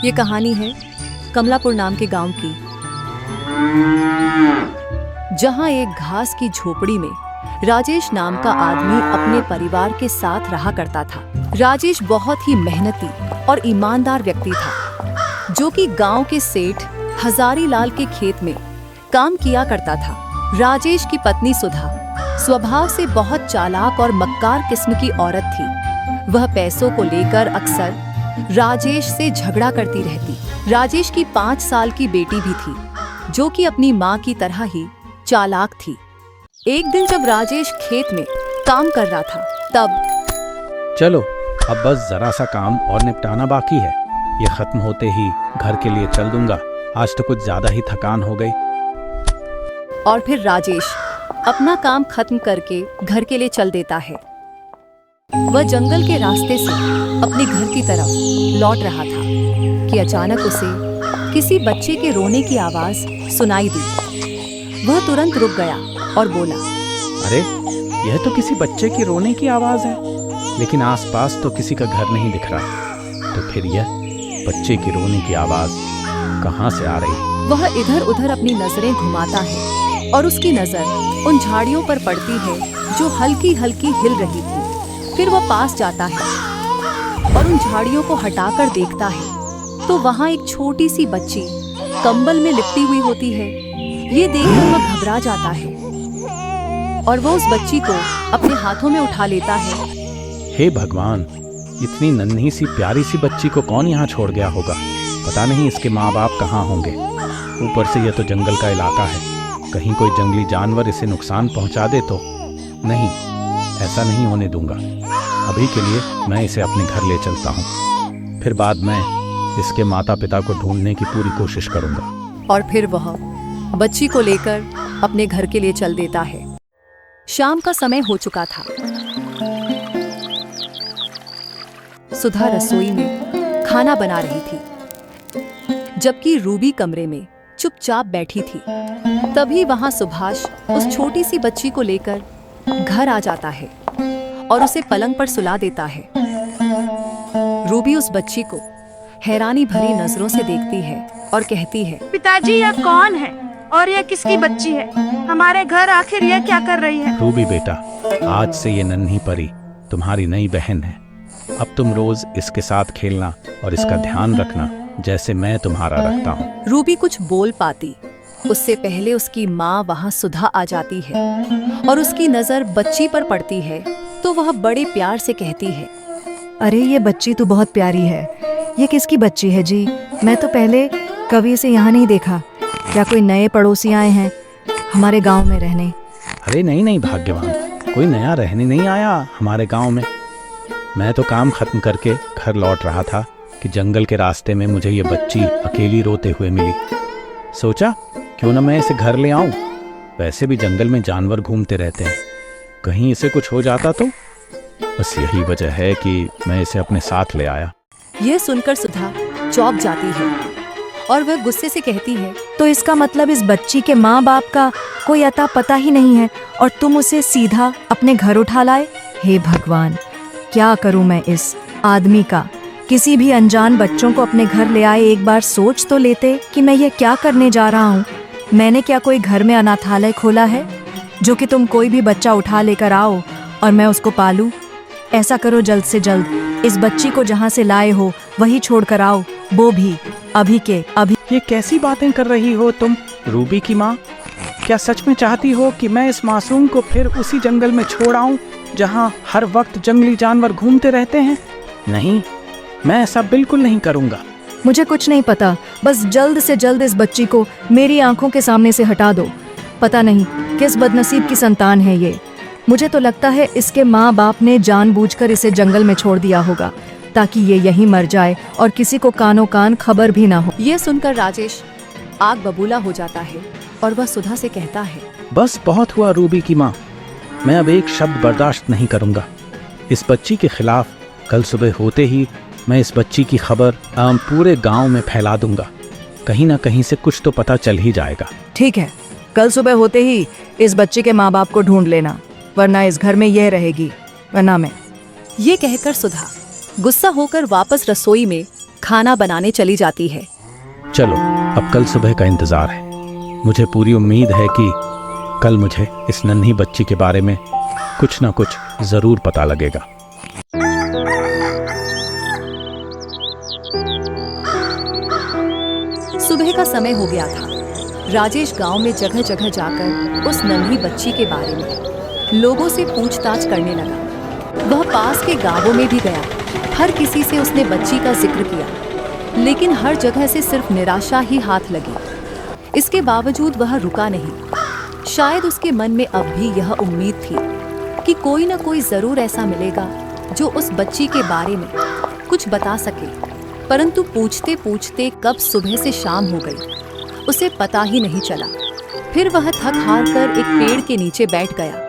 ये कहानी है कमलापुर नाम के गांव की, जहां एक घास की झोपड़ी में राजेश नाम का आदमी अपने परिवार के साथ रहा करता था। राजेश बहुत ही मेहनती और ईमानदार व्यक्ति था, जो कि गांव के सेठ हजारी लाल के खेत में काम किया करता था। राजेश की पत्नी सुधा स्वभाव से बहुत चालाक और मक्कार किस्म की औरत थी। वह पैसों को लेकर अक्सर राजेश से झगड़ा करती रहती। राजेश की 5 साल की बेटी भी थी, जो कि अपनी माँ की तरह ही चालाक थी। एक दिन जब राजेश खेत में काम कर रहा था, तब चलो अब बस जरा सा काम और निपटाना बाकी है। ये खत्म होते ही घर के लिए चल दूंगा। आज तो कुछ ज्यादा ही थकान हो गई। और फिर राजेश अपना काम खत्म करके घर के लिए चल देता है। वह जंगल के रास्ते से अपने घर की तरफ लौट रहा था कि अचानक उसे किसी बच्चे के रोने की आवाज सुनाई दी। वह तुरंत रुक गया और बोला, अरे यह तो किसी बच्चे की रोने की आवाज है, लेकिन आसपास तो किसी का घर नहीं दिख रहा। तो फिर यह बच्चे की रोने की आवाज कहाँ से आ रही? वह इधर उधर अपनी नजरें घुमाता है और उसकी नजर उन झाड़ियों पर पड़ती है जो हल्की हल्की हिल रही थी। फिर वह पास जाता है और उन झाड़ियों को हटाकर देखता है तो वहाँ एक छोटी सी बच्ची कंबल में लिपटी हुई होती है। ये देखकर वह घबरा जाता है और वो उस बच्ची को अपने हाथों में उठा लेता है। हे भगवान, इतनी नन्ही सी प्यारी सी बच्ची को कौन यहाँ छोड़ गया होगा? पता नहीं इसके माँ बाप कहाँ होंगे। ऊपर से यह तो जंगल का इलाका है, कहीं कोई जंगली जानवर इसे नुकसान पहुँचा दे तो? नहीं, ऐसा नहीं होने दूंगा। अभी के लिए मैं इसे अपने घर ले चलता हूँ, फिर बाद में इसके माता पिता को ढूंढने की पूरी कोशिश करूंगा। और फिर वह बच्ची को लेकर अपने घर के लिए चल देता है। शाम का समय हो चुका था। सुधा रसोई में खाना बना रही थी, जबकि रूबी कमरे में चुपचाप बैठी थी। तभी वहां सुभाष उस छोटी सी बच्ची को लेकर घर आ जाता है और उसे पलंग पर सुला देता है। रूबी उस बच्ची को हैरानी भरी नजरों से देखती है और कहती है, पिताजी यह कौन है और यह किसकी बच्ची है? हमारे घर आखिर यह क्या कर रही है? रूबी बेटा, आज से ये नन्ही परी तुम्हारी नई बहन है। अब तुम रोज इसके साथ खेलना और इसका ध्यान रखना, जैसे मैं तुम्हारा रखता हूँ। रूबी कुछ बोल पाती उससे पहले उसकी माँ वहाँ सुधा आ जाती है और उसकी नजर बच्ची पर पड़ती है तो वह बड़े प्यार से कहती है, अरे ये बच्ची तो बहुत प्यारी है। ये किसकी बच्ची है जी? मैं तो पहले कभी इसे यहाँ नहीं देखा। क्या कोई नए पड़ोसी आए हैं हमारे गांव में रहने? अरे नहीं नहीं भाग्यवान, कोई नया रहने नहीं आया हमारे गांव में। मैं तो काम खत्म करके घर लौट रहा था कि जंगल के रास्ते में मुझे ये बच्ची अकेली रोते हुए मिली। सोचा क्यों न मैं इसे घर ले आऊं। वैसे भी जंगल में जानवर घूमते रहते हैं, कहीं इसे कुछ हो जाता तो? बस यही वजह है कि मैं इसे अपने साथ ले आया। यह सुनकर सुधा चौंक जाती है और वह गुस्से से कहती है, तो इसका मतलब इस बच्ची के माँ बाप का कोई अता पता ही नहीं है और तुम उसे सीधा अपने घर उठा लाए? हे भगवान, क्या करूं मैं इस आदमी का? किसी भी अनजान बच्चों को अपने घर ले आए एक बार सोच तो लेते कि मैं ये क्या करने जा रहा हूँ। मैंने क्या कोई घर में अनाथालय खोला है जो कि तुम कोई भी बच्चा उठा लेकर आओ और मैं उसको पालूं? ऐसा करो, जल्द से जल्द इस बच्ची को जहाँ से लाए हो वही छोड़ कर आओ, वो भी अभी के अभी। ये कैसी बातें कर रही हो तुम रूबी की माँ? क्या सच में चाहती हो कि मैं इस मासूम को फिर उसी जंगल में छोड़ आऊं जहाँ हर वक्त जंगली जानवर घूमते रहते हैं? नहीं, मैं ऐसा बिल्कुल नहीं करूँगा। मुझे कुछ नहीं पता, बस जल्द से जल्द इस बच्ची को मेरी आंखों के सामने से हटा दो। पता नहीं किस बदनसीब की संतान है ये। मुझे तो लगता है इसके माँ बाप ने जानबूझकर इसे जंगल में छोड़ दिया होगा ताकि ये यहीं मर जाए और किसी को कानों कान खबर भी ना हो। यह सुनकर राजेश आग बबूला हो जाता है और वह सुधा से कहता है, बस बहुत हुआ रूबी की माँ, मैं अब एक शब्द बर्दाश्त नहीं करूँगा। इस बच्ची के खिलाफ कल सुबह होते ही मैं इस बच्ची की खबर पूरे गांव में फैला दूंगा। कहीं ना कहीं से कुछ तो पता चल ही जाएगा। ठीक है, कल सुबह होते ही इस बच्ची के माँ बाप को ढूंढ लेना, वरना इस घर में यह रहेगी, वरना मैं। ये कहकर सुधा गुस्सा होकर वापस रसोई में खाना बनाने चली जाती है। चलो, अब कल सुबह का इंतजार है। मुझे पूरी उम्मीद है कि कल मुझे इस नन्ही बच्ची के बारे में कुछ ना कुछ जरूर पता लगेगा। सुबह का समय हो गया था। राजेश गांव में जगह जगह जाकर उस नन्ही बच्ची के बारे में लोगों से पूछताछ करने लगा। वह पास के गांवों में भी गया। हर किसी से उसने बच्ची का जिक्र किया, लेकिन हर जगह से सिर्फ निराशा ही हाथ लगी। इसके बावजूद वह रुका नहीं। शायद उसके मन में अब भी यह उम्मीद थी कि कोई न कोई जरूर ऐसा मिलेगा जो उस बच्ची के बारे में कुछ बता सके। परंतु पूछते पूछते कब सुबह से शाम हो गई, उसे पता ही नहीं चला। फिर वह थक हार कर एक पेड़ के नीचे बैठ गया।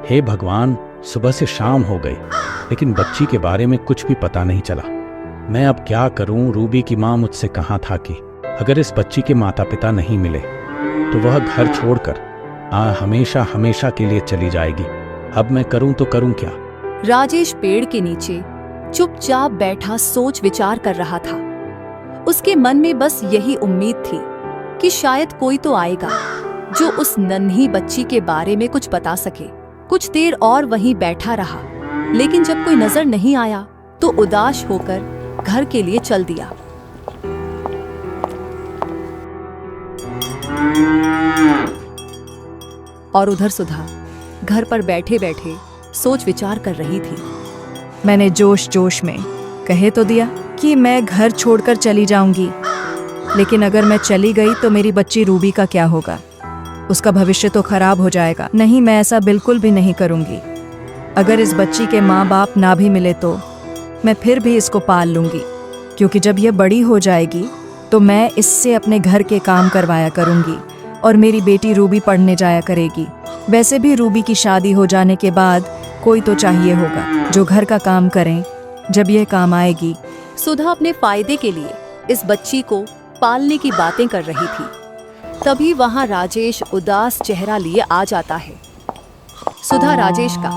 हे भगवान, सुबह से शाम हो गई, लेकिन बच्ची के बारे में कुछ भी पता नहीं चला। मैं अब क्या करूं? रूबी की माँ मुझसे कहा था कि अगर इस बच्ची के माता पिता नहीं मिले तो वह घर छोड़कर हमेशा हमेशा के लिए चली जाएगी। अब मैं करूं तो करूं क्या? राजेश पेड़ के नीचे चुपचाप बैठा सोच विचार कर रहा था। उसके मन में बस यही उम्मीद थी कि शायद कोई तो आएगा जो उस नन्ही बच्ची के बारे में कुछ बता सके। कुछ देर और वहीं बैठा रहा, लेकिन जब कोई नजर नहीं आया तो उदास होकर घर के लिए चल दिया। और उधर सुधा घर पर बैठे बैठे सोच विचार कर रही थी। मैंने जोश जोश में कहे तो दिया कि मैं घर छोड़कर चली जाऊंगी, लेकिन अगर मैं चली गई तो मेरी बच्ची रूबी का क्या होगा? उसका भविष्य तो खराब हो जाएगा। नहीं, मैं ऐसा बिल्कुल भी नहीं करूंगी। अगर इस बच्ची के माँ बाप ना भी मिले तो मैं फिर भी इसको पाल लूंगी, क्योंकि जब यह बड़ी हो जाएगी तो मैं इससे अपने घर के काम करवाया करूंगी और मेरी बेटी रूबी पढ़ने जाया करेगी। वैसे भी रूबी की शादी हो जाने के बाद कोई तो चाहिए होगा जो घर का काम करें जब यह काम आएगी। सुधा अपने फायदे के लिए इस बच्ची को पालने की बातें कर रही थी। तभी वहां राजेश उदास चेहरा लिए आ जाता है। सुधा राजेश का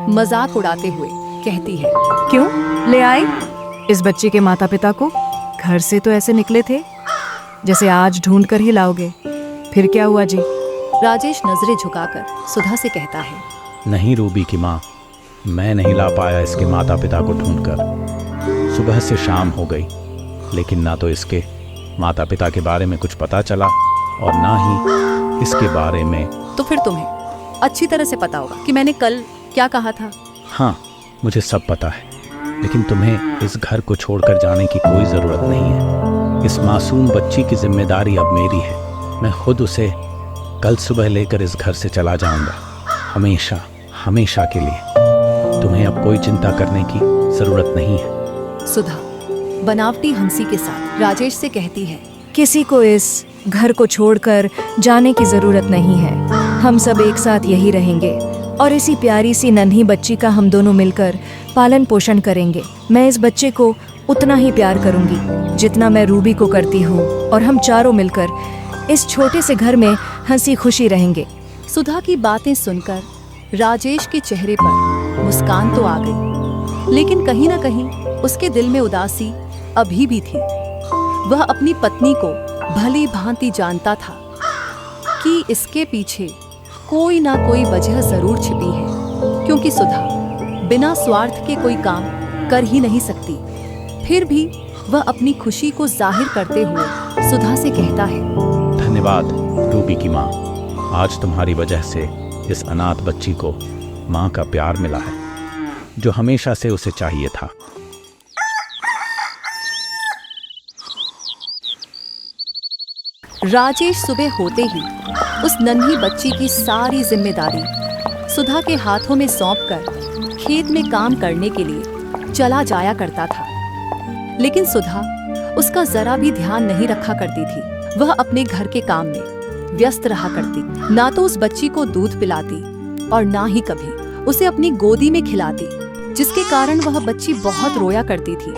मजाक उड़ाते हुए कहती है, क्यों ले आए इस बच्ची के माता पिता को? घर से तो ऐसे निकले थे जैसे आज ढूंढ कर ही लाओगे। फिर क्या हुआ जी? राजेश नजरें झुकाकर सुधा से कहता है, नहीं रूबी की माँ, मैं नहीं ला पाया इसके माता पिता को ढूंढकर। सुबह से शाम हो गई, लेकिन ना तो इसके माता पिता के बारे में कुछ पता चला और ना ही इसके बारे में। तो फिर तुम्हें अच्छी तरह से पता होगा कि मैंने कल क्या कहा था। हाँ, मुझे सब पता है, लेकिन तुम्हें इस घर को छोड़कर जाने की कोई ज़रूरत नहीं है। इस मासूम बच्ची की जिम्मेदारी अब मेरी है। मैं खुद उसे कल सुबह लेकर इस घर से चला जाऊंगा, हमेशा हमेशा के लिए। तुम्हें अब कोई चिंता करने की ज़रूरत नहीं है। सुधा बनावटी हंसी के साथ राजेश से कहती है, किसी को इस घर को छोड़कर जाने की जरूरत नहीं है। हम सब एक साथ यही रहेंगे और इसी प्यारी सी नन्ही बच्ची का हम दोनों मिलकर पालन पोषण करेंगे। मैं इस बच्चे को उतना ही प्यार करूंगी जितना मैं रूबी को करती हूँ, और हम चारों मिलकर इस छोटे से घर में हंसी खुशी रहेंगे। सुधा की बातें सुनकर राजेश के चेहरे पर मुस्कान तो आ गई, लेकिन कहीं ना कहीं उसके दिल में उदासी अभी भी थी। वह अपनी पत्नी को भली भांति जानता था कि इसके पीछे कोई ना कोई वजह जरूर छिपी है, क्योंकि सुधा बिना स्वार्थ के कोई काम कर ही नहीं सकती। फिर भी वह अपनी खुशी को जाहिर करते हुए सुधा से कहता है, धन्यवाद रूबी की माँ, आज तुम्हारी वजह से इस अनाथ बच्ची को माँ का प्यार मिला है, जो हमेशा से उसे चाहिए था। राजेश सुबह होते ही उस नन्ही बच्ची की सारी जिम्मेदारी सुधा के हाथों में सौंपकर खेत में काम करने के लिए चला जाया करता था। लेकिन सुधा उसका जरा भी ध्यान नहीं रखा करती थी। वह अपने घर के काम में व्यस्त रहा करती, ना तो उस बच्ची को दूध पिलाती और ना ही कभी उसे अपनी गोदी में खिलाती, जिसके कारण वह बच्ची बहुत रोया करती थी।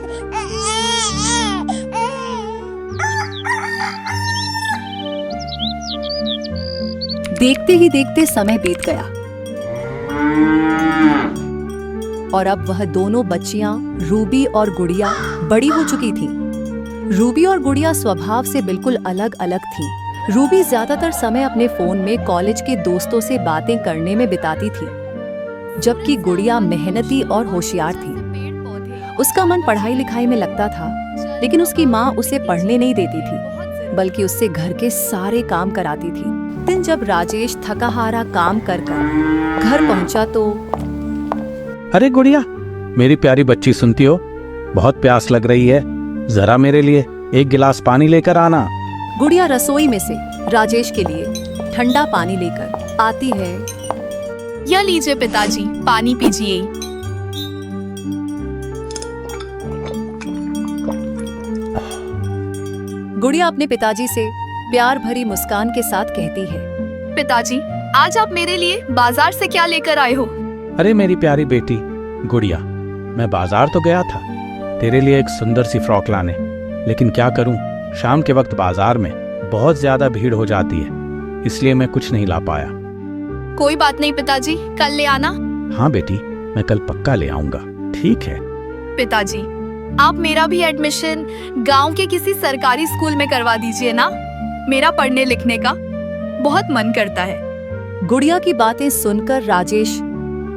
देखते ही देखते समय बीत गया और अब वह दोनों बच्चियां रूबी और गुड़िया बड़ी हो चुकी थी। रूबी और गुड़िया स्वभाव से बिल्कुल अलग अलग थी। रूबी ज्यादातर समय अपने फोन में कॉलेज के दोस्तों से बातें करने में बिताती थी, जबकि गुड़िया मेहनती और होशियार थी। उसका मन पढ़ाई लिखाई में लगता था, लेकिन उसकी माँ उसे पढ़ने नहीं देती थी, बल्कि उससे घर के सारे काम कराती थी। दिन जब राजेश थका हारा काम कर घर पहुंचा तो अरे गुड़िया, मेरी प्यारी बच्ची, सुनती हो? बहुत प्यास लग रही है, जरा मेरे लिए एक गिलास पानी लेकर आना। गुड़िया रसोई में से राजेश के लिए ठंडा पानी लेकर आती है। यह लीजिए पिताजी, पानी पीजिए। गुड़िया अपने पिताजी से प्यार भरी मुस्कान के साथ कहती है, पिताजी, आज आप मेरे लिए बाजार से क्या लेकर आए हो? अरे मेरी प्यारी बेटी गुड़िया, मैं बाजार तो गया था तेरे लिए एक सुंदर सी फ्रॉक लाने, लेकिन क्या करूं, शाम के वक्त बाजार में बहुत ज्यादा भीड़ हो जाती है, इसलिए मैं कुछ नहीं ला पाया। कोई बात नहीं पिताजी, कल ले आना। हाँ बेटी, मैं कल पक्का ले आऊंगा, ठीक है? पिताजी, आप मेरा भी एडमिशन गांव के किसी सरकारी स्कूल में करवा दीजिए ना, मेरा पढ़ने लिखने का बहुत मन करता है। गुड़िया की बातें सुनकर राजेश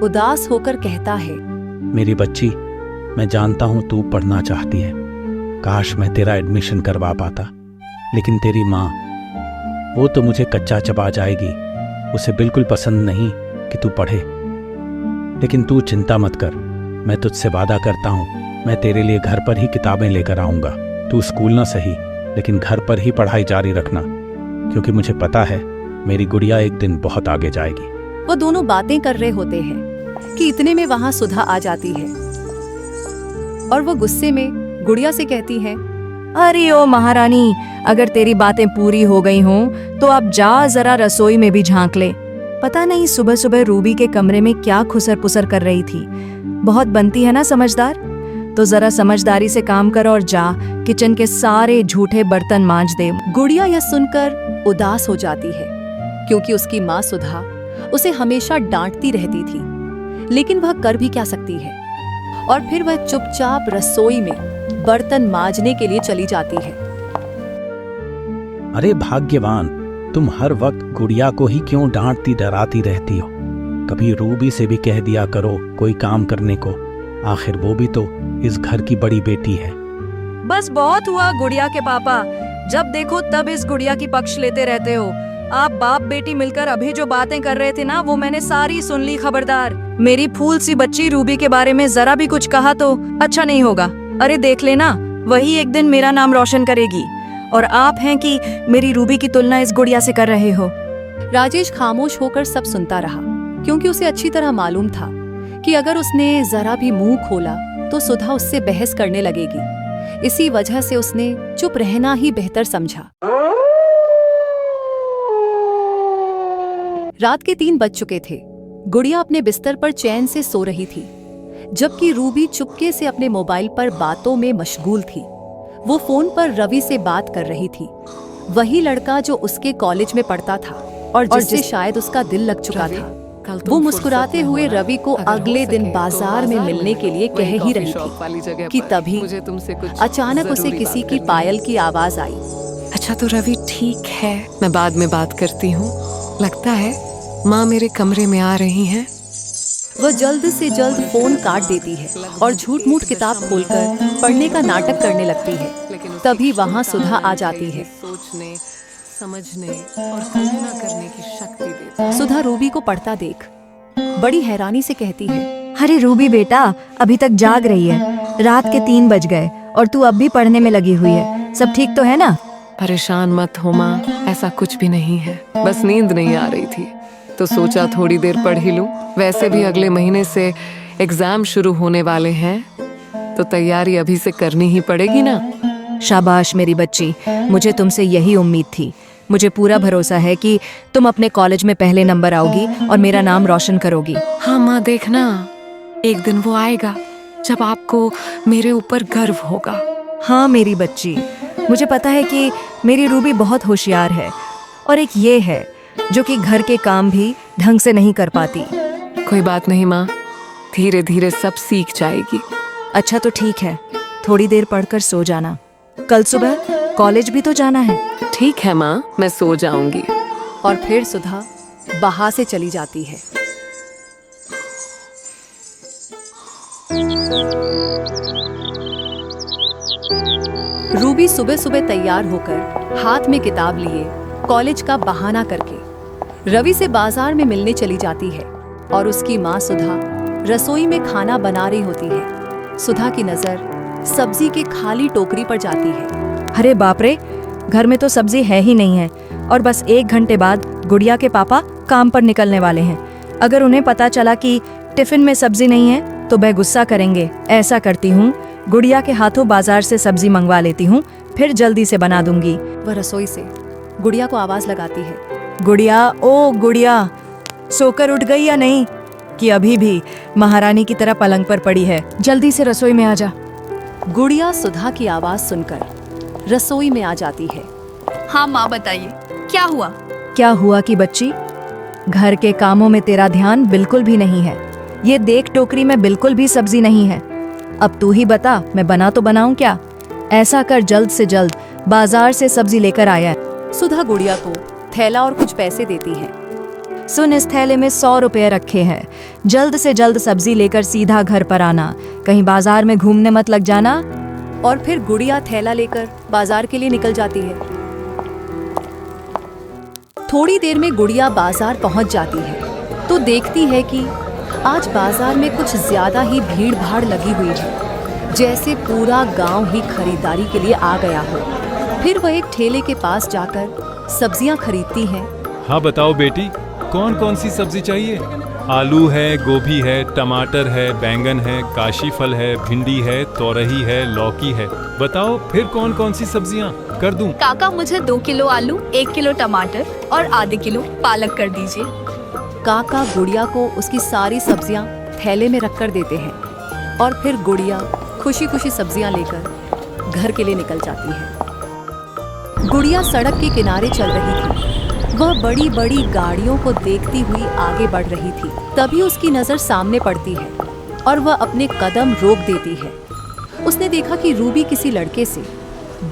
उदास होकर कहता है, मेरी बच्ची, मैं जानता हूँ तू पढ़ना चाहती है, काश मैं तेरा एडमिशन करवा पाता, लेकिन तेरी माँ, वो तो मुझे कच्चा चबा जाएगी, उसे बिल्कुल पसंद नहीं कि तू पढ़े। लेकिन तू चिंता मत कर, मैं तुझसे वादा करता हूँ, मैं तेरे लिए घर पर ही किताबें लेकर आऊँगा। तू स्कूल ना सही, लेकिन घर पर ही पढ़ाई जारी रखना, क्योंकि मुझे पता है मेरी गुड़िया एक दिन बहुत आगे जाएगी। वो दोनों बातें कर रहे होते हैं कि इतने में वहां सुधा आ जाती है और वो गुस्से में गुड़िया से कहती है, अरे ओ महारानी, अगर तेरी बातें पूरी हो गई हों तो अब जा जरा रसोई में भी झांक ले। पता नहीं सुबह सुबह रूबी के कमरे में क्या खुसर पुसर कर रही थी। बहुत बनती है ना समझदार, तो जरा समझदारी से काम कर और जा किचन के सारे झूठे बर्तन मांज दे। गुड़िया यह सुनकर उदास हो जाती है, क्योंकि उसकी माँ सुधा उसे हमेशा डांटती रहती थी, लेकिन वह कर भी क्या सकती है। और फिर वह चुपचाप रसोई में बर्तन मांजने के लिए चली जाती है। अरे भाग्यवान, तुम हर वक्त गुड़िया को ही क्यों डांटती डराती रहती हो? कभी रूबी से भी कह दिया करो कोई काम करने को, आखिर वो भी तो इस घर की बड़ी बेटी है। बस बहुत हुआ गुड़िया के पापा, जब देखो तब इस गुड़िया की पक्ष लेते रहते हो। आप बाप बेटी मिलकर अभी जो बातें कर रहे थे ना, वो मैंने सारी सुन ली। खबरदार, मेरी फूल सी बच्ची रूबी के बारे में जरा भी कुछ कहा तो अच्छा नहीं होगा। अरे देख लेना, वही एक दिन मेरा नाम रोशन करेगी, और आप हैं कि मेरी रूबी की तुलना इस गुड़िया से कर रहे हो। राजेश खामोश होकर सब सुनता रहा, क्योंकि उसे अच्छी तरह मालूम था कि अगर उसने जरा भी मुंह खोला तो सुधा उससे बहस करने लगेगी। इसी वजह से उसने चुप रहना ही बेहतर समझा। रात के 3 बज चुके थे। गुड़िया अपने बिस्तर पर चैन से सो रही थी, जबकि रूबी चुपके से अपने मोबाइल पर बातों में मशगूल थी। वो फोन पर रवि से बात कर रही थी, वही लड़का जो उसके कॉलेज में पढ़ता था और जिससे शायद उसका दिल लग चुका था। वो मुस्कुराते हुए रवि को अगले दिन बाजार में मिलने के लिए कह ही रही थी कि तभी अचानक उसे किसी की पायल की आवाज आई। अच्छा तो रवि ठीक है, मैं बाद में बात करती हूँ। लगता है माँ मेरे कमरे में आ रही हैं। वह जल्द से जल्द फोन काट देती है और झूठ मूठ किताब खोलकर पढ़ने का नाटक करने लगती है। तभी वहाँ सुधा आ जाती है। सोचने, समझने और कल्पना करने की शक्ति देती है। सुधा रूबी को पढ़ता देख बड़ी हैरानी से कहती है, अरे रूबी बेटा, अभी तक जाग रही है? रात के 3 बज गए और तू अब भी पढ़ने में लगी हुई है। सब ठीक तो है ना? परेशान मत हो माँ, ऐसा कुछ भी नहीं है, बस नींद नहीं आ रही थी तो सोचा थोड़ी देर पढ़ ही लूं। वैसे भी अगले महीने से एग्जाम शुरू होने वाले हैं, तो तैयारी अभी से करनी ही पड़ेगी ना। शाबाश मेरी बच्ची, मुझे तुमसे यही उम्मीद थी। मुझे पूरा भरोसा है कि तुम अपने कॉलेज में पहले नंबर आओगी और मेरा नाम रोशन करोगी। हाँ माँ, देखना एक दिन वो आएगा जब आपको मेरे ऊपर गर्व होगा। हाँ मेरी बच्ची, मुझे पता है कि मेरी रूबी बहुत होशियार है, और एक ये है जो कि घर के काम भी ढंग से नहीं कर पाती। कोई बात नहीं माँ, धीरे धीरे सब सीख जाएगी। अच्छा तो ठीक है, थोड़ी देर पढ़कर सो जाना। कल सुबह कॉलेज भी तो जाना है। ठीक है माँ, मैं सो जाऊंगी। और फिर सुधा वहां से चली जाती है। रूबी सुबह सुबह तैयार होकर हाथ में किताब लिए कॉलेज का बहाना करके रवि से बाजार में मिलने चली जाती है और उसकी माँ सुधा रसोई में खाना बना रही होती है। सुधा की नजर सब्जी के खाली टोकरी पर जाती है। अरे बाप रे, घर में तो सब्जी है ही नहीं है और बस 1 घंटे बाद गुड़िया के पापा काम पर निकलने वाले हैं। अगर उन्हें पता चला कि टिफिन में सब्जी नहीं है तो वह गुस्सा करेंगे। ऐसा करती हूँ, गुड़िया के हाथों बाजार से सब्जी मंगवा लेती हूँ, फिर जल्दी से बना दूंगी। वह रसोई से गुड़िया को आवाज लगाती है। गुड़िया, ओ गुड़िया, सोकर उठ गई या नहीं, कि अभी भी महारानी की तरह पलंग पर पड़ी है? जल्दी से रसोई में आ जा। गुड़िया सुधा की आवाज सुनकर रसोई में आ जाती है। हाँ माँ, बताइए क्या हुआ? क्या हुआ कि बच्ची, घर के कामों में तेरा ध्यान बिल्कुल भी नहीं है। ये देख, टोकरी में बिल्कुल भी सब्जी नहीं है। अब तू ही बता, मैं बना तो बनाऊं क्या? ऐसा कर, जल्द से जल्द बाजार से सब्जी लेकर आया। सुधा गुड़िया को थैला और कुछ पैसे देती है। सुन, इस थैले में 100 रुपए रखे हैं। जल्द से जल्द सब्जी लेकर सीधा घर पर आना, कहीं बाजार में घूमने मत लग जाना। और फिर गुड़िया थैला लेकर बाजार के लिए निकल जाती है। थोड़ी देर में गुड़िया बाजार पहुंच जाती है तो देखती है कि आज बाजार में कुछ ज्यादा ही भीड़ भाड़ लगी हुई है, जैसे पूरा गांव ही खरीदारी के लिए आ गया हो। फिर वह एक ठेले के पास जाकर सब्जियां खरीदती है। हाँ बताओ बेटी, कौन कौन सी सब्जी चाहिए? आलू है, गोभी है, टमाटर है, बैंगन है, काशी फल है, भिंडी है, तोरही है, लौकी है। बताओ फिर कौन कौन सी सब्जियां कर दूं? काका, मुझे 2 किलो आलू, 1 किलो टमाटर और आधे किलो पालक कर दीजिए। काका गुड़िया को उसकी सारी सब्जियां थैले में रख कर देते हैं और फिर गुड़िया खुशी खुशी सब्जियां लेकर घर के लिए निकल जाती है। गुड़िया सड़क के किनारे चल रही थी। वह बड़ी बड़ी गाड़ियों को देखती हुई आगे बढ़ रही थी। तभी उसकी नजर सामने पड़ती है और वह अपने कदम रोक देती है। उसने देखा कि रूबी किसी लड़के से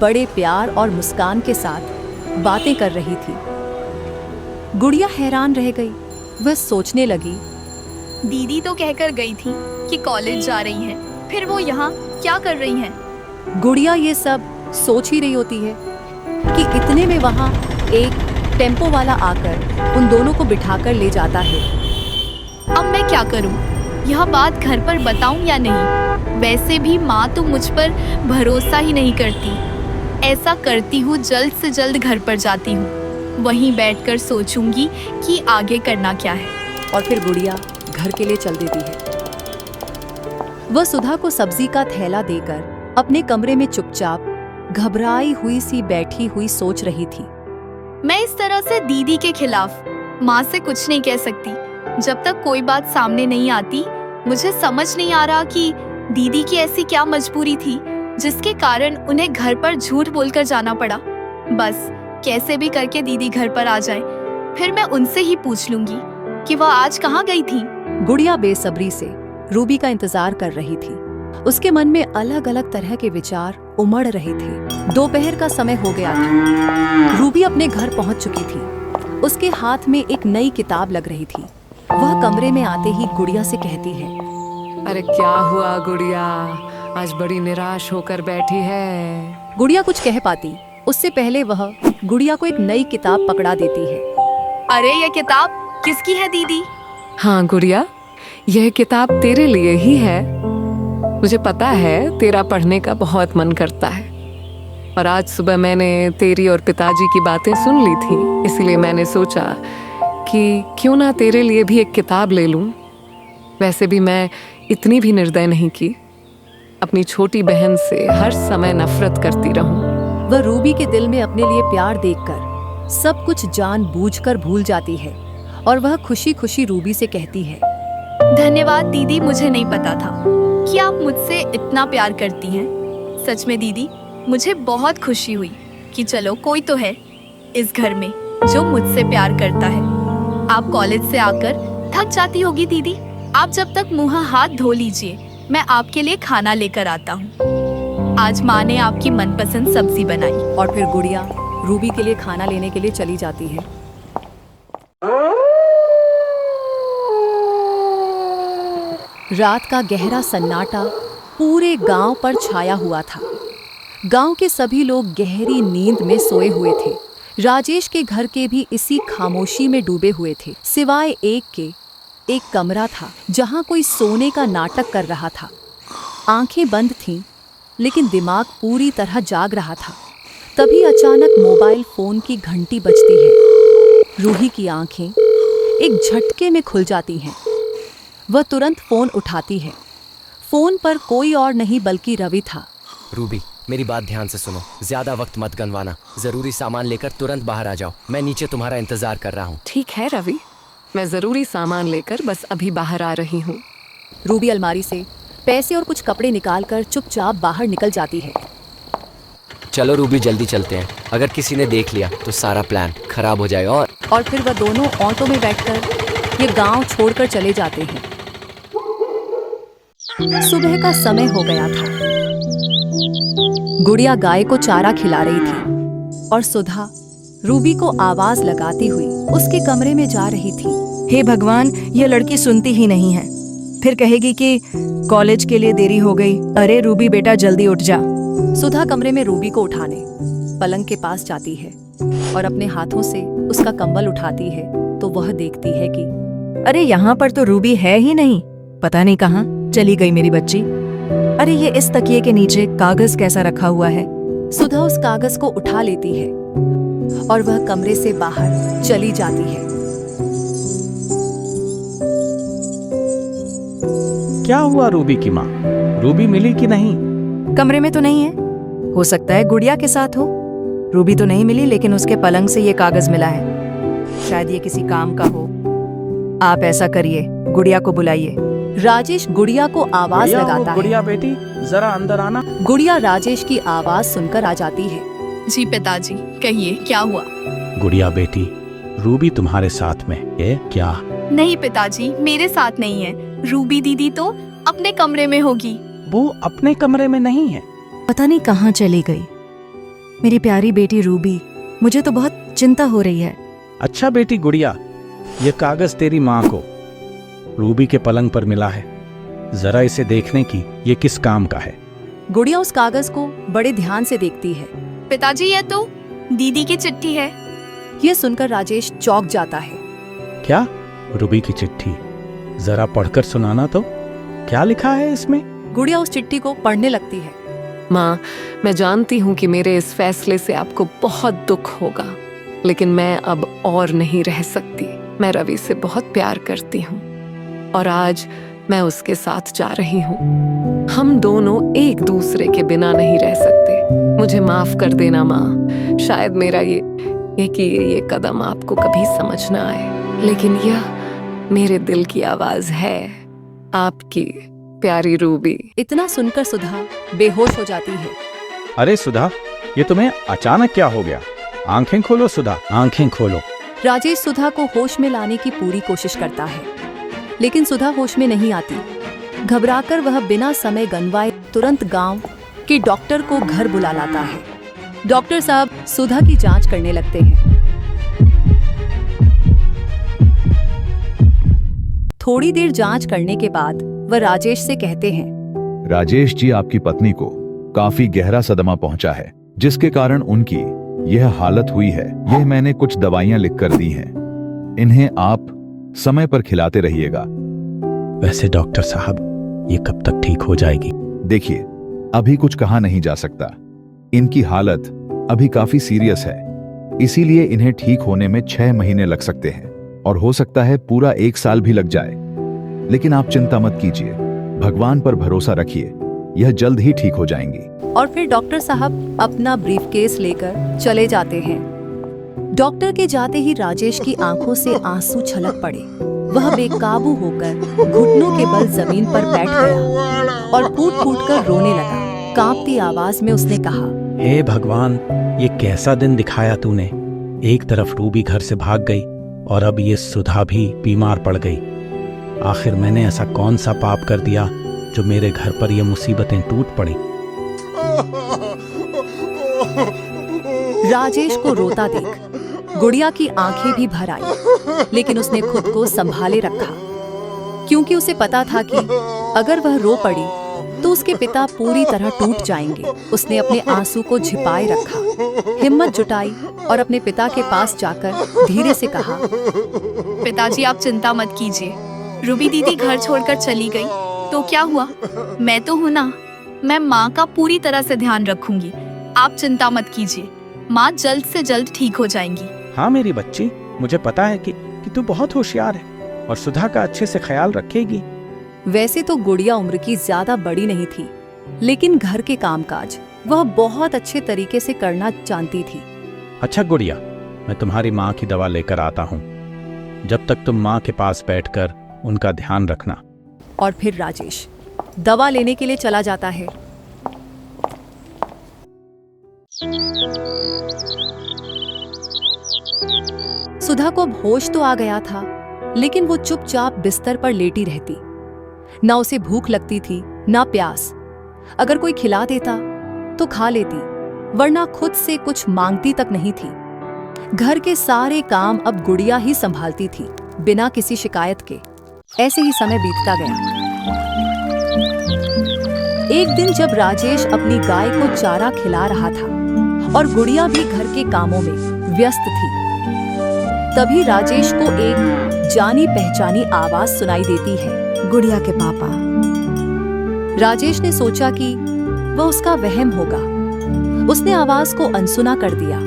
बड़े प्यार और मुस्कान के साथ बातें कर रही थी। गुड़िया हैरान रह गई। वह सोचने लगी, दीदी तो कहकर गई थी कि कॉलेज जा रही हैं, फिर वो यहाँ क्या कर रही हैं? गुड़िया ये सब सोच ही रही होती है कि इतने में वहाँ एक टेम्पो वाला आकर उन दोनों को बिठाकर ले जाता है। अब मैं क्या करूं? यह बात घर पर बताऊं या नहीं? वैसे भी माँ तो मुझ पर भरोसा ही नहीं करती। ऐसा करती हूँ, जल्द से जल्द घर पर जाती हूँ, वहीं बैठकर सोचूंगी कि आगे करना क्या है। और फिर गुड़िया घर के लिए चल देती है। वह सुधा को सब्जी का थैला देकर अपने कमरे में चुपचाप घबराई हुई सी बैठी हुई सोच रही थी। मैं इस तरह से दीदी के खिलाफ माँ से कुछ नहीं कह सकती जब तक कोई बात सामने नहीं आती। मुझे समझ नहीं आ रहा कि दीदी की ऐसी क्या मजबूरी थी जिसके कारण उन्हें घर पर झूठ बोलकर जाना पड़ा। बस कैसे भी करके दीदी घर पर आ जाए, फिर मैं उनसे ही पूछ लूंगी कि वह आज कहाँ गई थी। गुड़िया बेसब्री से रूबी का इंतजार कर रही थी। उसके मन में अलग अलग तरह के विचार उमड़ रहे थे। दोपहर का समय हो गया था। रूबी अपने घर पहुंच चुकी थी। उसके हाथ में एक नई किताब लग रही थी। वह कमरे में आते ही गुड़िया से कहती है, अरे क्या हुआ गुड़िया, आज बड़ी निराश होकर बैठी है? गुड़िया कुछ कह पाती उससे पहले वह गुड़िया को एक नई किताब पकड़ा देती है। अरे ये किताब किसकी है दीदी? हाँ गुड़िया, यह किताब तेरे लिए ही है। मुझे पता है तेरा पढ़ने का बहुत मन करता है, और आज सुबह मैंने तेरी और पिताजी की बातें सुन ली थी, इसलिए मैंने सोचा कि क्यों ना तेरे लिए भी एक किताब ले लूं। वैसे भी मैं इतनी भी निर्दय नहीं की, अपनी छोटी बहन से हर समय नफरत करती रहूं। वह रूबी के दिल में अपने लिए प्यार देखकर सब कुछ जानबूझकर भूल जाती है और वह खुशी खुशी रूबी से कहती है, धन्यवाद दीदी, मुझे नहीं पता था कि आप मुझसे इतना प्यार करती हैं। सच में दीदी, मुझे बहुत खुशी हुई कि चलो कोई तो है इस घर में जो मुझसे प्यार करता है। आप कॉलेज से आकर थक जाती होगी दीदी, आप जब तक मुंह हाथ धो लीजिए, मैं आपके लिए खाना लेकर आता हूँ। आज माँ ने आपकी मनपसंद सब्जी बनाई। और फिर गुड़िया रूबी के लिए खाना लेने के लिए चली जाती है। रात का गहरा सन्नाटा पूरे गांव पर छाया हुआ था। गांव के सभी लोग गहरी नींद में सोए हुए थे। राजेश के घर के भी इसी खामोशी में डूबे हुए थे, सिवाय एक कमरा था जहां कोई सोने का नाटक कर रहा था। आंखें बंद थीं, लेकिन दिमाग पूरी तरह जाग रहा था। तभी अचानक मोबाइल फोन की घंटी बजती है। रूही की आंखें एक झटके में खुल जाती हैं। वह तुरंत फोन उठाती है। फोन पर कोई और नहीं बल्कि रवि था। रूबी, मेरी बात ध्यान से सुनो, ज्यादा वक्त मत गंवाना। जरूरी सामान लेकर तुरंत बाहर आ जाओ। मैं नीचे तुम्हारा इंतजार कर रहा हूँ। ठीक है रवि, मैं जरूरी सामान लेकर बस अभी बाहर आ रही हूँ। रूबी अलमारी से पैसे और कुछ कपड़े निकालकर चुपचाप बाहर निकल जाती है। चलो रूबी, जल्दी चलते हैं। अगर किसी ने देख लिया तो सारा प्लान खराब हो जाएगा। और फिर वह दोनों ऑटो में बैठकर ये गांव छोड़कर चले जाते हैं। सुबह का समय हो गया था। गुड़िया गाय को चारा खिला रही थी और सुधा रूबी को आवाज लगाती हुई उसके कमरे में जा रही थी। हे भगवान, ये लड़की सुनती ही नहीं है। फिर कहेगी कि कॉलेज के लिए देरी हो गई। अरे रूबी बेटा, जल्दी उठ जा। सुधा कमरे में रूबी को उठाने पलंग के पास जाती है और अपने हाथों से उसका कंबल उठाती है तो वह देखती है कि अरे यहाँ पर तो रूबी है ही नहीं। पता नहीं कहाँ चली गई मेरी बच्ची। अरे ये इस तकिए के नीचे कागज कैसा रखा हुआ है। सुधा उस कागज को उठा लेती है और वह कमरे से बाहर चली जाती है। क्या हुआ रूबी की माँ? रूबी मिली कि नहीं? कमरे में तो नहीं है। हो सकता है गुड़िया के साथ हो। रूबी तो नहीं मिली, लेकिन उसके पलंग से ये कागज मिला है। शायद ये किसी काम का हो। आप ऐसा करिए, गुड़िया को बुलाइए। राजेश गुड़िया को आवाज लगाता है। गुड़िया बेटी, जरा अंदर आना। गुड़िया राजेश की आवाज सुनकर आ जाती है। जी पिताजी, कहिए क्या हुआ? गुड़िया बेटी, रूबी तुम्हारे साथ में है क्या? नहीं पिताजी, मेरे साथ नहीं है। रूबी दीदी तो अपने कमरे में होगी। वो अपने कमरे में नहीं है। पता नहीं कहाँ चली गई मेरी प्यारी बेटी रूबी। मुझे तो बहुत चिंता हो रही है। अच्छा बेटी गुड़िया, ये कागज तेरी माँ को रूबी के पलंग पर मिला है। जरा इसे देखने की, ये किस काम का है? गुड़िया उस कागज को बड़े ध्यान से देखती है। पिताजी, ये तो दीदी की चिट्ठी है। यह सुनकर राजेश चौंक जाता है। क्या? रूबी की चिट्ठी? जरा पढ़कर सुनाना तो, क्या लिखा है इसमें? गुड़िया उस चिट्ठी को पढ़ने लगती है। माँ, मैं जानती हूँ कि मेरे इस फैसले से आपको बहुत दुख होगा, लेकिन मैं अब और नहीं रह सकती। मैं रवि से बहुत प्यार करती हूँ और आज मैं उसके साथ जा रही हूँ। हम दोनों एक दूसरे के बिना नहीं रह सकते। मुझे माफ कर देना माँ। शायद मेरा ये कदम आपको कभी समझ ना आए, लेकिन यह मेरे दिल की आवाज है, आपकी प्यारी रूबी। इतना सुनकर सुधा बेहोश हो जाती है। अरे सुधा, ये तुम्हें अचानक क्या हो गया? आंखें खोलो सुधा, आंखें खोलो। राजेश सुधा को होश में लाने की पूरी कोशिश करता है, लेकिन सुधा होश में नहीं आती। घबराकर वह बिना समय गंवाए तुरंत गांव के डॉक्टर को घर बुला लाता है। डॉक्टर साहब सुधा की जांच करने लगते हैं। थोड़ी देर जांच करने के बाद वह राजेश से कहते हैं, राजेश जी, आपकी पत्नी को काफी गहरा सदमा पहुंचा है, जिसके कारण उनकी यह हालत हुई है। यह मैंने कुछ दवाइयां लिखकर दी हैं, इन्हें आप समय पर खिलाते रहिएगा। वैसे डॉक्टर साहब, ये कब तक ठीक हो जाएगी? देखिए, अभी कुछ कहा नहीं जा सकता। इनकी हालत अभी काफी सीरियस है, इसीलिए इन्हें ठीक होने में 6 महीने लग सकते हैं और हो सकता है पूरा 1 साल भी लग जाए। लेकिन आप चिंता मत कीजिए, भगवान पर भरोसा रखिए, यह जल्द ही ठीक हो जाएंगी। और फिर डॉक्टर साहब अपना ब्रीफकेस लेकर चले जाते हैं। डॉक्टर के जाते ही राजेश की आंखों से आंसू छलक पड़े। वह बेकाबू होकर घुटनों के बल जमीन पर बैठ गया और फूट फूट कर रोने लगा। कांपती आवाज में उसने कहा, हे भगवान, ये कैसा दिन दिखाया तूने। एक तरफ रूबी घर से भाग गई और अब ये सुधा भी बीमार पड़ गई। आखिर मैंने ऐसा कौन सा पाप कर दिया जो मेरे घर पर ये मुसीबतें टूट पड़ी। राजेश को रोता देख गुड़िया की आंखें भी भर आई, लेकिन उसने खुद को संभाले रखा, क्योंकि उसे पता था कि अगर वह रो पड़ी तो उसके पिता पूरी तरह टूट जाएंगे। उसने अपने आंसू को छिपाए रखा, हिम्मत जुटाई और अपने पिता के पास जाकर धीरे से कहा, पिताजी आप चिंता मत कीजिए। रूबी दीदी घर छोड़कर चली गई तो क्या हुआ, मैं तो हूं ना। मैं माँ का पूरी तरह से ध्यान रखूंगी, आप चिंता मत कीजिए। माँ जल्द से जल्द ठीक हो जाएंगी। हाँ मेरी बच्ची, मुझे पता है कि तू बहुत होशियार है और सुधा का अच्छे से ख्याल रखेगी। वैसे तो गुड़िया उम्र की ज्यादा बड़ी नहीं थी, लेकिन घर के कामकाज वह बहुत अच्छे तरीके से करना जानती थी। अच्छा गुड़िया, मैं तुम्हारी माँ की दवा लेकर आता हूँ। जब तक तुम माँ के पास बैठकर उनका ध्यान रखना। और फिर राजेश दवा लेने के लिए चला जाता है। सुधा को होश तो आ गया था, लेकिन वो चुपचाप बिस्तर पर लेटी रहती। ना उसे भूख लगती थी ना प्यास। अगर कोई खिला देता तो खा लेती, वरना खुद से कुछ मांगती तक नहीं थी। घर के सारे काम अब गुड़िया ही संभालती थी, बिना किसी शिकायत के। ऐसे ही समय बीतता गया। एक दिन जब राजेश अपनी गाय को चारा खिला रहा था और गुड़िया भी घर के कामों में व्यस्त थी, तभी राजेश को एक जानी पहचानी आवाज सुनाई देती है, गुड़िया के पापा। राजेश ने सोचा कि वह उसका वहम होगा। उसने आवाज को अनसुना कर दिया।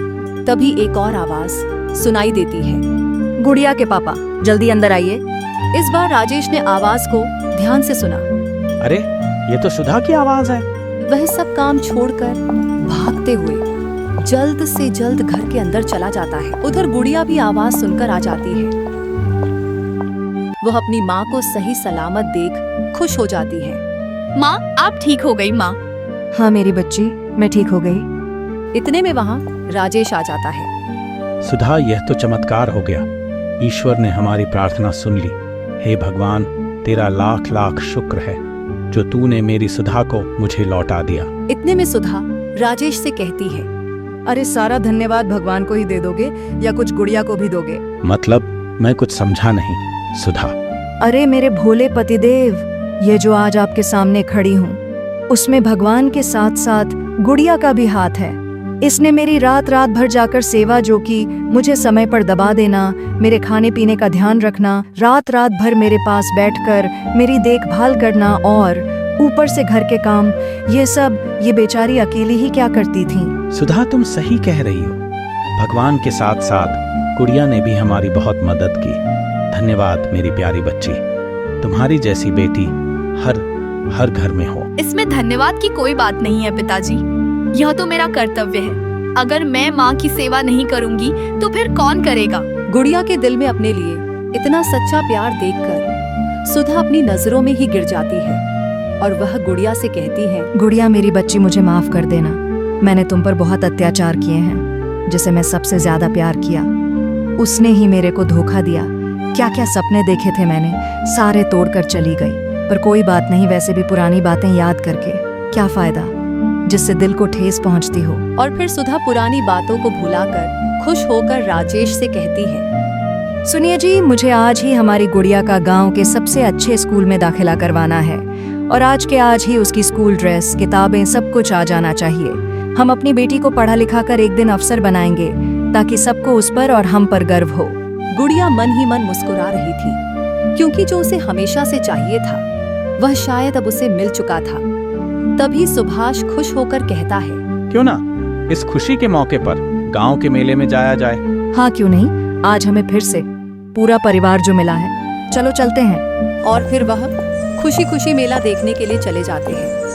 तभी एक और आवाज सुनाई देती है, गुड़िया के पापा जल्दी अंदर आइए। इस बार राजेश ने आवाज को ध्यान से सुना। अरे ये तो सुधा की आवाज है। वह सब काम छोड़कर भागते हुए जल्द से जल्द घर के अंदर चला जाता है। उधर गुड़िया भी आवाज सुनकर आ जाती है। वह अपनी माँ को सही सलामत देख खुश हो जाती है। माँ आप ठीक हो गई माँ। हाँ मेरी बच्ची, मैं ठीक हो गई। इतने में वहाँ राजेश आ जाता है। सुधा, यह तो चमत्कार हो गया। ईश्वर ने हमारी प्रार्थना सुन ली। हे भगवान, तेरा लाख लाख शुक्र है जो तूने मेरी सुधा को मुझे लौटा दिया। इतने में सुधा राजेश से कहती है, अरे सारा धन्यवाद भगवान को ही दे दोगे या कुछ गुड़िया को भी दोगे? मतलब मैं कुछ समझा नहीं सुधा। अरे मेरे भोले पतिदेव, ये जो आज आपके सामने खड़ी हूँ, उसमें भगवान के साथ साथ गुड़िया का भी हाथ है। इसने मेरी रात रात भर जाकर सेवा, जो कि मुझे समय पर दबा देना, मेरे खाने पीने का ध्यान रखना, रात रात भर मेरे पास बैठकर मेरी देखभाल करना और ऊपर से घर के काम, ये सब ये बेचारी अकेली ही क्या करती थी। सुधा, तुम सही कह रही हो। भगवान के साथ साथ गुड़िया ने भी हमारी बहुत मदद की। धन्यवाद मेरी प्यारी बच्ची। तुम्हारी जैसी बेटी हर घर में हो। इसमें धन्यवाद की कोई बात नहीं है पिताजी, यह तो मेरा कर्तव्य है। अगर मैं माँ की सेवा नहीं करूँगी तो फिर कौन करेगा। गुड़िया के दिल में अपने लिए इतना सच्चा प्यार देखकर सुधा अपनी नजरों में ही गिर जाती है और वह गुड़िया से कहती है, गुड़िया मेरी बच्ची, मुझे माफ कर देना। मैंने तुम पर बहुत अत्याचार किए हैं। जिसे मैं सबसे ज्यादा प्यार किया, उसने ही मेरे को धोखा दिया। क्या क्या सपने देखे थे मैंने, सारे तोड़कर चली गई। पर कोई बात नहीं, वैसे भी पुरानी बातें याद करके क्या फायदा, जिससे दिल को ठेस पहुंचती हो। और फिर सुधा पुरानी बातों को भुलाकर खुश होकर राजेश से कहती है, सुनिए जी, मुझे आज ही हमारी गुड़िया का गांव के सबसे अच्छे स्कूल में दाखिला करवाना है और आज के आज ही उसकी स्कूल ड्रेस, किताबें, सब कुछ आ जाना चाहिए। हम अपनी बेटी को पढ़ा लिखा कर एक दिन अफसर बनाएंगे ताकि सबको उस पर और हम पर गर्व हो। गुड़िया मन ही मन मुस्कुरा रही थी, क्योंकि जो उसे हमेशा से चाहिए था वह शायद अब उसे मिल चुका था। तभी सुभाष खुश होकर कहता है, क्यों ना इस खुशी के मौके पर गांव के मेले में जाया जाए। हाँ क्यों नहीं, आज हमें फिर से पूरा परिवार जो मिला है, चलो चलते हैं। और फिर वह खुशी खुशी मेला देखने के लिए चले जाते हैं।